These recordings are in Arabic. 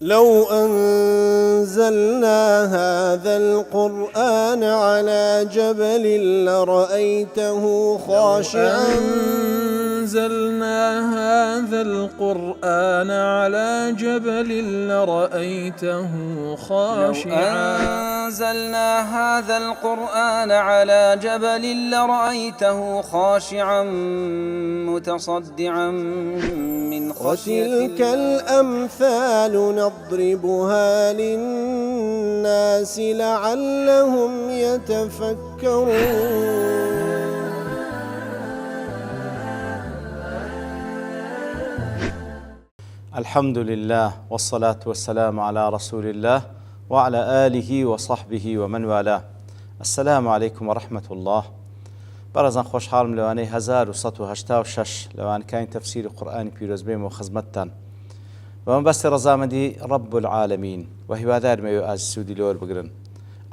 لو أنزلنا هذا القرآن على جبل لرأيته خاشعا أنزلنا هذا القرآن على جبل لرأيته خاشعا أنزلنا هذا القرآن على جبل لرأيته خاشعا متصدعا من خشية الله. وتلك الأمثال نضربها للناس لعلهم يتفكرون. الحمد لله والصلاة والسلام على رسول الله وعلى آله وصحبه ومن والاه. السلام عليكم ورحمة الله. برزان خوش حالم لواني 1186 لوان كان تفسير القرآن بيروز بيم وخزمتان ومن بس رزامدي رب العالمين وهو ذار ما يؤاز السودي لور بقرن.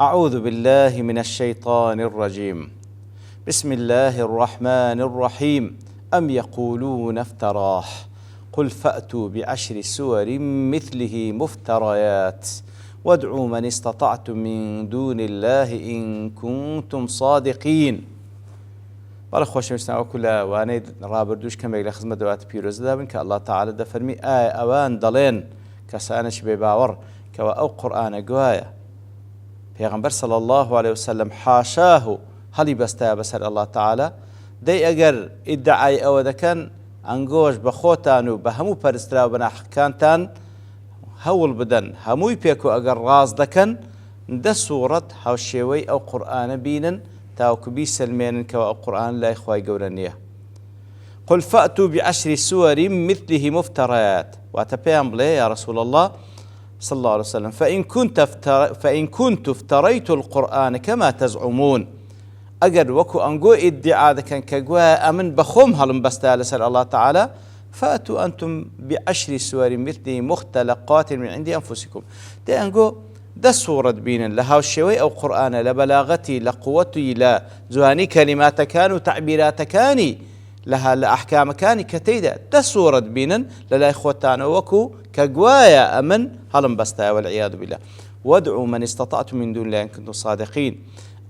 أعوذ بالله من الشيطان الرجيم. بسم الله الرحمن الرحيم. أم يقولون افتراه قل فأتوا بعشر سور مثله مفتريات وادعوا من استطعتم من دون الله إن كنتم صادقين. بەڵێ خۆشەویستان وەکو لە وانەی ڕابردووش کەمێک لە خزمەت دەوات پیرۆزە دابن کە ئەڵڵا تەعالە دەفەرمی ئایا ئەوان دەڵێن کەسانش بێباوەڕ کەوە ئەو قورئانە گوایە پێغەمبەر صلی الله عليه وسلم حاشاه و هەڵی بەستایە بەسەر ئەڵڵا تەعالە دەی ئەگەر ئیدعای ئەوە دەکەن ئەنگۆش بە خۆتان و بە هەموو پەرستراو بەناحەکانتان هەوڵ بدەن هەمووی پێک و ئەگەر ڕاز دەکەن دە سوورەت هاوشێوەی ئەو قورئانە بینن تاوەکو بیسەلمێنن کەوە ئەو قورئان لای خوای گەورە نییە. قل فأتوا بعشر سور مثله مفتريات واتە پێیان بڵێ یا رسول الله صلى الله عليه وسلم فإن كنت افتريت القرآن كما تزعمون. ئەگەر وەکو ئەنگۆ ئیدعا دەکەن کە گوایە ئەمن بەخۆم هەڵم بەستایە لەسەر الله تعالى فأتوا أنتم بعشر سور مثله مختلقات من عند أنفسكم. دەی ئەنگۆ دە سوورەت بینن لە هاوشێوەی ئەو قورئانە لە بەلاغەتی لە قووەتی لە جوانی کەلیماتەکان و تەعبیراتەکانی لە ئەحکامەکانی کە تێیدا دە سوورەت بینن لە لای خۆتانەوە وەکو کە گوایە ئەمن هەڵم بەستایە والعیاذ بالله. وادعوا من استطعتم من دون الله إن كنتم صادقين.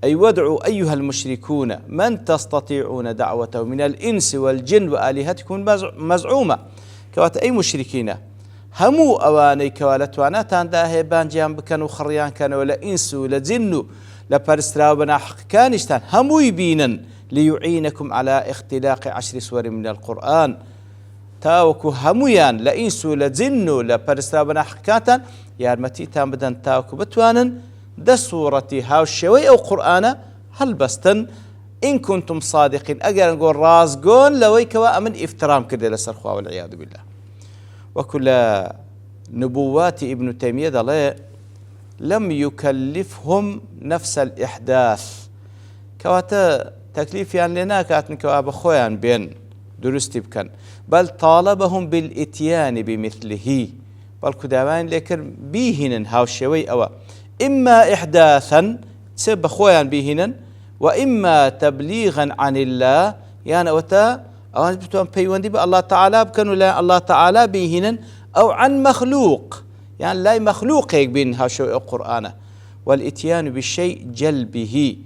أي وادعوا أيها المشركون من تستطيعون دعوته من الإنس والجن وآلهتكم مزعومة. كوات أي مشركين همو أواني كوالتواناتان داهي بانجيان بكن وخريان كانوا ولا إنس ولا جن لا بارستراو بنا حق كانشتان همو يبينن ليعينكم على اختلاق 10 سور من القرآن تاوكو همويان لا إنس ولا جن لا بارستراو بنا حق كانتان يارمتي تام بدن تاوكو بتوانن دا سورتي هاو الشوي أو قرآن هل بستن إن كنتم صادقين أجر نقول رازقون لويكوا أمن افترام كده لسرخوا والعياذ بالله. وكل نبوات ابن تيمية دلي لم يكلفهم نفس الإحداث كواتا تكليف يعني لنا كاتن كواب خويان بين درستي بكن بل طالبهم بالإتيان بمثله بل كداوان لكن بيهن هاو الشوي أو إما إحداثا تسب خويان بيهن وإما تبليغا عن الله يعني وتا أوان بتوان بيواندي الله تعالى بكنوا لا الله تعالى بيهن أو عن مخلوق يعني لا مخلوق يبين هاشو القرآن. والإتيان بالشيء جلبه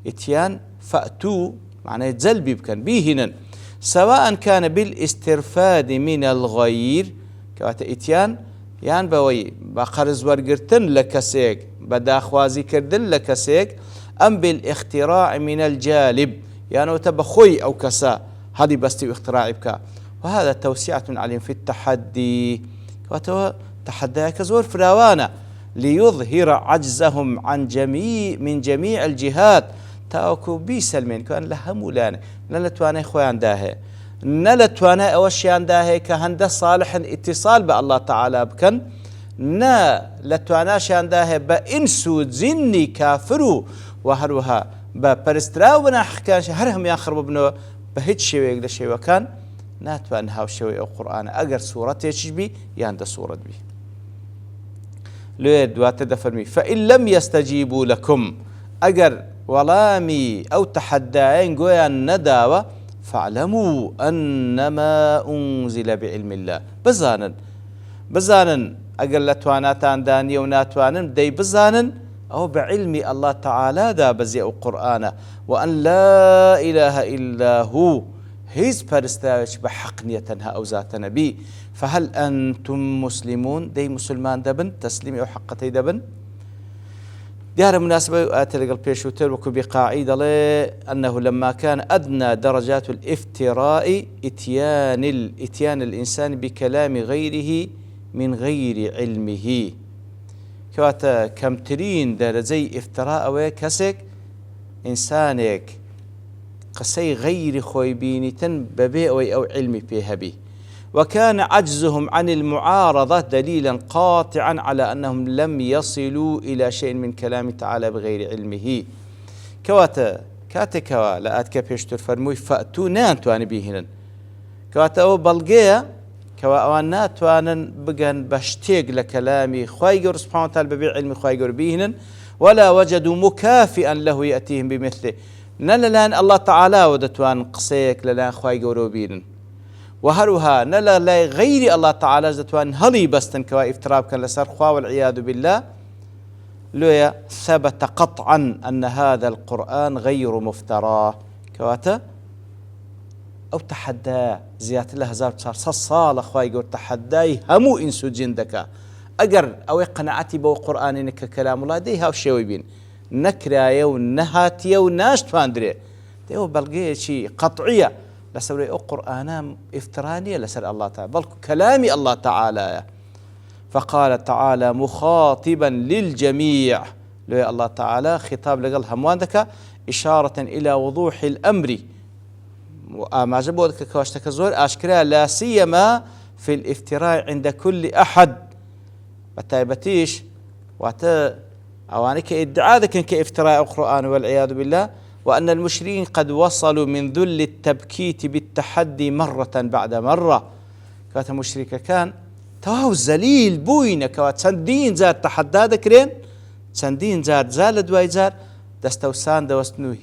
إتيان فأتوا معناه جلبي بكن بيهن سواء كان بالاسترفاد من الغير كوات إتيان يعني بوي بقرز ورقرتن لكسيك بداخوازي كردن لكسيك أم بالاختراع من الجالب يعني وتبخوي أو كسا هذه بستي اختراع بك. وهذا توسعة عليهم في التحدي تحدي كزور فراوانا ليظهر عجزهم عن من جميع الجهات تاوكو بيسلمين كان لهم ولان نلتوانا خوان داهي نلتوانا أوشيان داهي كهند صالح اتصال بالله تعالى بكن نا لتوانا شان داهي بإنسو زني كافرو وهروها بپرستراو بنا حكان هرهم ياخر ببنو بهيج شيء يقدر شيء وكان ناتوان هاو شيء القرآن أجر سورة تشبي ياند سورة بي لو دوات دفرمي فإن لم يستجيبوا لكم أجر ولامي أو تحداين قويا نداوة فاعلموا أنما أنزل بعلم الله بزانا ئەگەر لە تواناتاندانیە و ناتوانن دەی بزانن ئەو بە علمی الله تعالادا بەزێ ئەو قورئانە وأن لا إله إلا هو هیچ پەرستراوێکی بە حەق نییە تەنها ئەو زاتە نەبی فهل أنتم مسلمون دەی مسلمان دەبن تەسلیمی ئەو حەقەتەی دەبن دیارە مناسبەی ئاتە لەگەڵ پێشووتر وەکو بیقاعی دەڵێ أنه لما كان أدنى درجات الافتراء إتيان الإنسان بكلام غيره من غير علمه کەواتە کەمترین دەرەجەی ئیفترا ئەوەیە کەسێک ئینسانێک قسەی غەیری خۆی بینیتن بەبێ ئەوەی ئەو علمی پێ هەبی وكان عجزهم عن المعارضة دليلا قاطعا على أنهم لم يصلوا إلى شيء من كلام تعالى بغير علمه كواتا كاتكوا لآتك بيشتر فرموي فأتوا نانتوان بيهنن كواتا أو بلغية كوا أوان ناتوان بغن بشتيق لكلامي خوايقر سبحانه وتعالى ببيع علمي خوايقر بيهنن ولا وجدوا مكافئا له يأتيهم بمثله نللان الله تعالى ودتوان قصيك للان خوايقر بيهنن وهروها نلا لا غير الله تعالى زتوان هلي بستن كوا افتراب كان لسر خوا والعياذ بالله لويا ثبت قطعا أن هذا القرآن غير مفترى كواتا أو تحدى زيادة له هزار صال أخوة يقول تحداي همو إنسو جندك أجر أو قناعتي بو قرآن إنك كلام الله ديها وشيوي بين نكرايا ونهاتيا وناشتوان دري ديو بلقية شي قطعية لسوري أو قرآن افترانية لسر الله تعالى بل كلامي الله تعالى فقال تعالى مخاطبا للجميع لو الله تعالى خطاب لقل همواندك إشارة إلى وضوح الأمر ما جبودك كواشتك زور أشكرا لا سيما في الافتراء عند كل أحد بتايبتيش واتا أوانك إدعاء ذلك كافتراء القرآن والعياذ بالله وأن المشركين قد وصلوا من ذل التبكيت بالتحدي مرة بعد مرة كانت مشركة كان تواو زليل بوينة كوات سندين زار تحدى ذكرين سندين زار زال دواي زار دستوسان دوستنو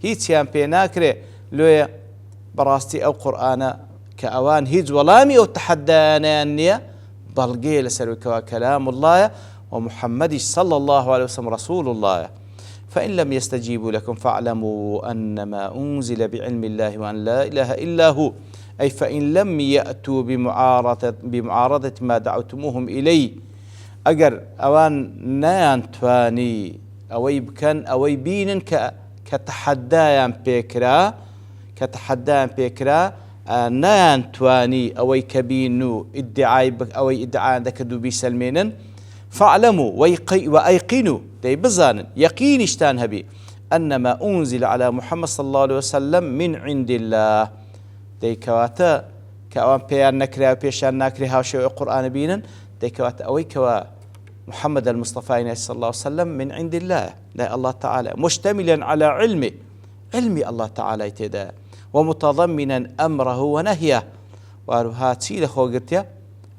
هيتيان بيناكري لويا براستي أو قرآن كأوان هيج ولامي أو تحدانانية بلقي لسلو كوا كلام الله ومحمد صلى الله عليه وسلم رسول الله فإن لم يستجيبوا لكم فاعلموا أنما أنزل بعلم الله وأن لا إله إلا هو أي فإن لم يأتوا بمعارضة ما دعوتموهم إليه أجر أوان نان تواني أوي بكن أوي بين كتحدايان بيكرا نان تواني أوي كبينو ادعاء أوي ادعاء ذكدوا بسلمين فاعلموا وأيقنوا دي بزان يقين اشتان هبي أنما أنزل على محمد صلى الله عليه وسلم من عند الله دي كواتا كأوان بيان نكري وبيشان نكري هاوشي القرآن بينا دي كواتا أوي كوا محمد المصطفى صلى الله عليه وسلم من عند الله لا الله تعالى مشتملا على علمي الله تعالى يتدا ومتضمنا أمره ونهيه وهاتي لخو قرتيا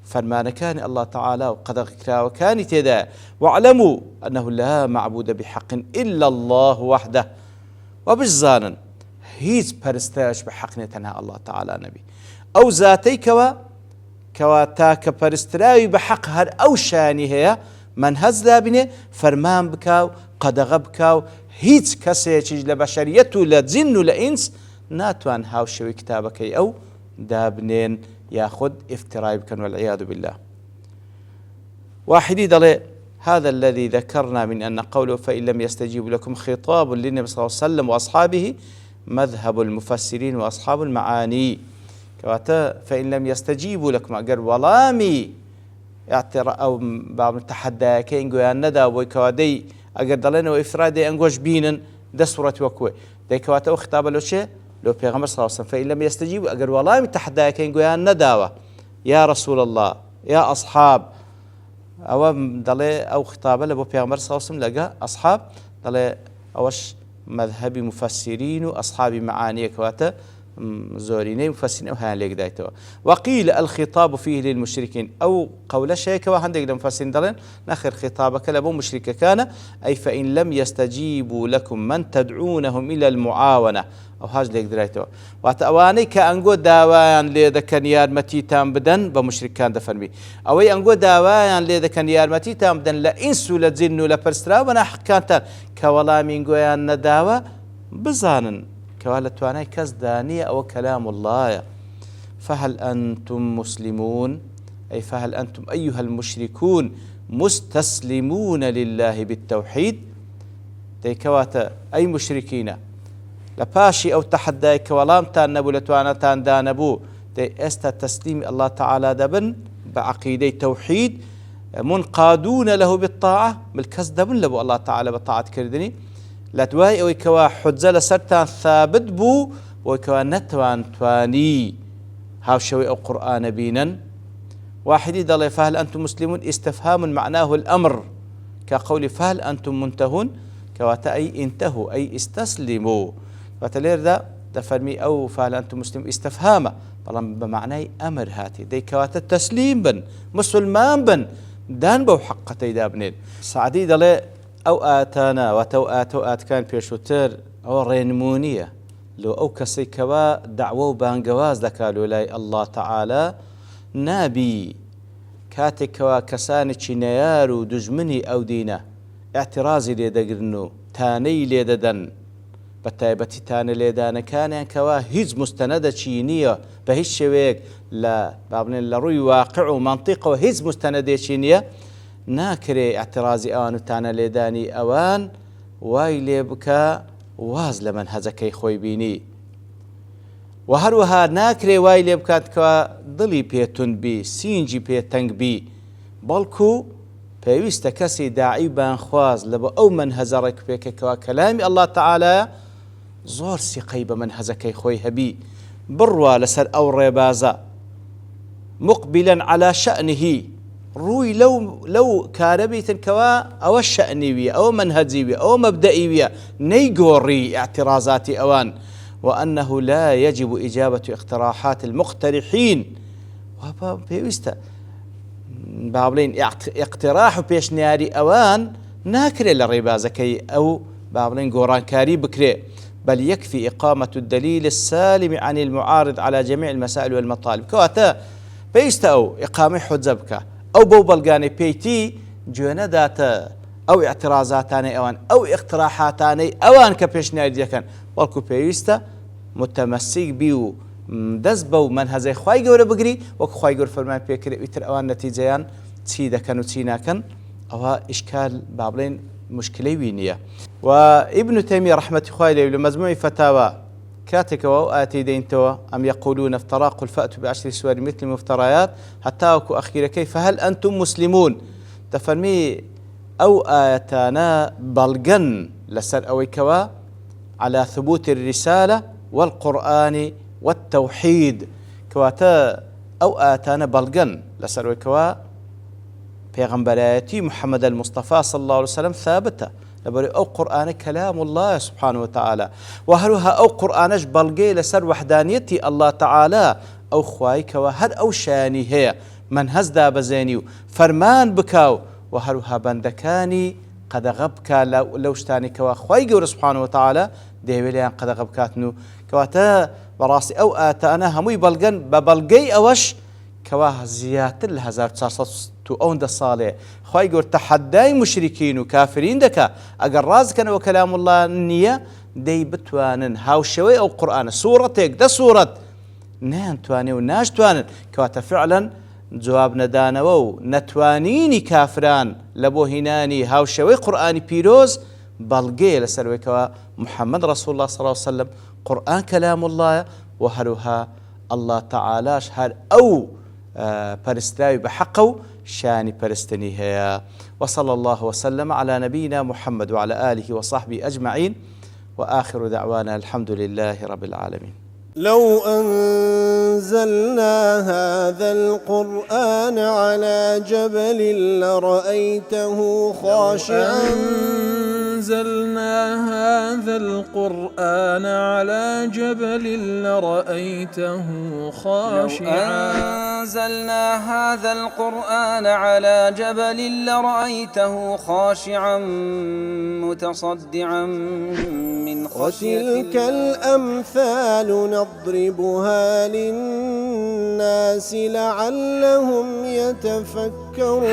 فرمان كان الله تعالى وقد ذكر وكان تدا واعلموا أنه لا معبود بحق إلا الله وحده وبالزانا هيز برستاش بحق نتنها الله تعالى نبي أو ذاتي كوا تاك برستراوي بحق هر أو شاني هي من هزلا بني فرمان بكاو قدغ بكاو هيز كسيتش لبشريته لجن لإنس ناتوان هاوشوي كتابك أو دابنين ياخذ افتراء بكن والعياذ بالله واحد ضل هذا الذي ذكرنا من أن قوله فإن لم يستجيبوا لكم خطاب للنبي صلى الله عليه وسلم وأصحابه مذهب المفسرين وأصحاب المعاني كواتا فإن لم يستجيبوا لكم أجر ولامي اعتراء أو بعض التحدى كين جوان ندى وكوادي أجر ضلنا وإفراد أنجوش بينا ده سورة وكوي ده كواتا خطاب له شيء لو بيغمر صلى الله عليه وسلم فإن لم يستجيبوا أجر والله متحدى كين جوان نداوة يا رسول الله يا أصحاب أو ضلي أو خطاب له بيغمر صلى الله عليه وسلم لقى أصحاب ضلي أوش مذهب مفسرين وأصحاب معاني كواتا زوريني مفسرين أو هان ليك دايتوا. وقيل الخطاب فيه للمشركين أو قول شيء وهندق مفسرين دلين ناخر خطابك لبو مشرك كان أي فإن لم يستجيبوا لكم من تدعونهم إلى المعاونة أو هاج ليك دايتوا. واتواني كأنجو داوان لذا كان يارمتي تام بدن بمشرك كان دفنبي أو أنجو داوان لذا كان يارمتي تام بدن لا إنسو لا جنو لا برسترا ونا حكانتا كولا من جويان نداوة بزانن كوالا تواناي كز دانية أو كلام الله. فهل أنتم مسلمون أي فهل أنتم أيها المشركون مستسلمون لله بالتوحيد دي كواتا أي مشركين لباشي أو تحداي كولام تان نبو لتوانا تان دانبو دي استا تسليم الله تعالى دبن بعقيدة توحيد منقادون له بالطاعة بالكز دبن لبو الله تعالى بالطاعة كردني لا تواي أو كوا حجة سرتان ثابت بو وكوا نتوان تواني هاو شوي أو قرآن بينا واحد يدل فهل أنتم مسلمون استفهام معناه الأمر كقول فهل أنتم منتهون كواتا أي انتهوا أي استسلموا وتلير ذا تفرمي أو فهل أنتم مسلمون استفهام بمعنى أمر هاتي دي كواتا تسليم بن مسلمان بن دان بو حقتي دابنين سعدي دل أو آتانا وتوآت كان بيشوتر أو رينمونية لو أو كسي كوا دعوة بانجواز دكالو لاي الله تعالى نابي كاتك كوا كساني نيارو دجمني أو دينا اعتراضي ليدقرنو تاني ليددن بتايبتي تاني ليدانا كان كوا هيز مستندة شينية بهيش شويك لا بابن لروي واقع ومنطقة وهيز مستندة شينية ناكري اعتراضي أوان تانا ليداني أوان واي ليبكا واز لمن هزكي خوي بيني وهروها ناكري واي ليبكات كوا ضلي بيتون بي سينجي بيتنگ بي بلكو بيويست كسي داعي بان خواز لبا أو من هزرك بيك كوا كلامي الله تعالى زور سيقيب من هزكي خوي هبي بروا لسر أو ريبازا مقبلا على شأنه روي لو كاربيتن كوا أو الشأنيوية أو منهجيوية أو مبدئيوية نيجوري اعتراضاتي أوان وأنه لا يجب إجابة اقتراحات المقترحين وبيوستا بابلين اقتراح بيشنياري أوان ناكري للربازكي أو بابلين قوران كاري بكري بل يكفي إقامة الدليل السالم عن المعارض على جميع المسائل والمطالب كواتا بيستا أو إقامة حجبك أو بوبلغاني بيتي جوانا داتا أو اعتراضاتاني أوان أو اقتراحاتاني أوان كبيشنياري ديكن والكو بيستا متمسك بيو دزبو من هزي خواي قورة بقري وكو خواي قورة فرمان بيكري ويتر أوان نتيجيان تسيدا كان وتسينا كان أو إشكال بابلين مشكلة وينية. وابن تيمية رحمة خواي لمجموع فتاوى كاتك وآتي دينتوا أم يقولون افتراق الفأت بعشر سور مثل مفتريات حتى وكو أخيرا كيف هل أنتم مسلمون تفرمي أو آتانا بلغن لسر أويكوا على ثبوت الرسالة والقرآن والتوحيد كواتا أو آتانا بلغن لسر أويكوا بيغمبراتي محمد المصطفى صلى الله عليه وسلم ثابتة لبري أو قرآن كلام الله سبحانه وتعالى وهروها أو قرآنش بلغي لسر وحدانيتي الله تعالى أو خوايك وهر أو شاني هي من هزدا بزينيو فرمان بكاو وهروها بندكاني قد غبكا لو شتاني كوا خوايك سبحانه وتعالى ديويليان قد غبكاتنو كواتا براسي أو آتانا هموي بلغن ببلغي أوش كواه زيادة الهزار تصاصص أون صالح خواهي قول تحداي مشركين وكافرين دكا أقر رازكن وكلام الله النية دي بتوانن هاو شوي أو قرآن سورتك ده سورة نان تواني وناش توانن كواتا فعلا جواب ندانا وو نتوانيني كافران لبو هناني هاو شوي قرآن بيروز بلغي لسلوي كوا محمد رسول الله صلى الله عليه وسلم قرآن كلام الله وهلوها الله تعالى هل أو پرستراوی بحقه شاني پرستني هي. وصلى الله وسلم على نبينا محمد وعلى آله وصحبه أجمعين وآخر دعوانا الحمد لله رب العالمين. لو أنزلنا هذا القرآن على جبل لرأيته خاشعا أنزلنا هذا القرآن على جبل لرأيته خاشعا أنزلنا هذا القرآن على جبل لرأيته خاشعا متصدعا من خشية وتلك الأمثال نضربها للناس لعلهم يتفكرون